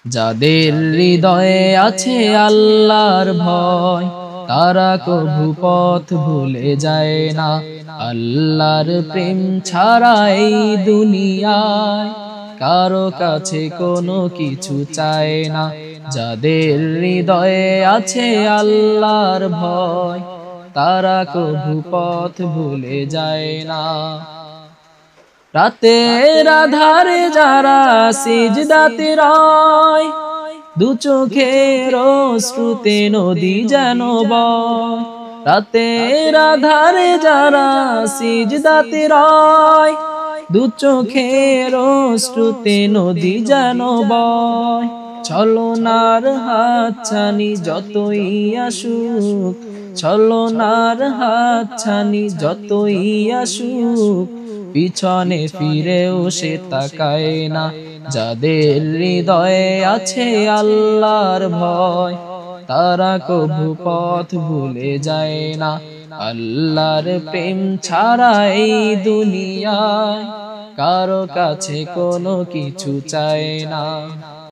যাদের হৃদয়ে আছে আল্লাহর ভয়, তারা কভু পথ ভুলে যায় না। আল্লাহর প্রেম ছাড়া এই দুনিয়ায় কারো কাছে কোনো কিছু চায় না। যাদের হৃদয়ে আছে আল্লাহর ভয়, তারা কভু পথ ভুলে যায় না। রাতের আধারে যারা সিজদাতে রয়, দু চোখের অশ্রুতে নদী যেন বয়। রাতের আধারে যারা সিজদাতে রয়, দু চোখের অশ্রুতে নদী যেন বয়। ছলনার হাতছানি যতই আসুক, ছলনার হাতছানি যতই আসুক, পিছনে ফিরেও সে তাকায় না। যাদের হৃদয়ে আছে আল্লাহর ভয়, তারা কভু পথ ভুলে যায় না। আল্লাহর প্রেম ছাড়া এই দুনিয়ায় কারো কাছে কোনো কিছু চায় না।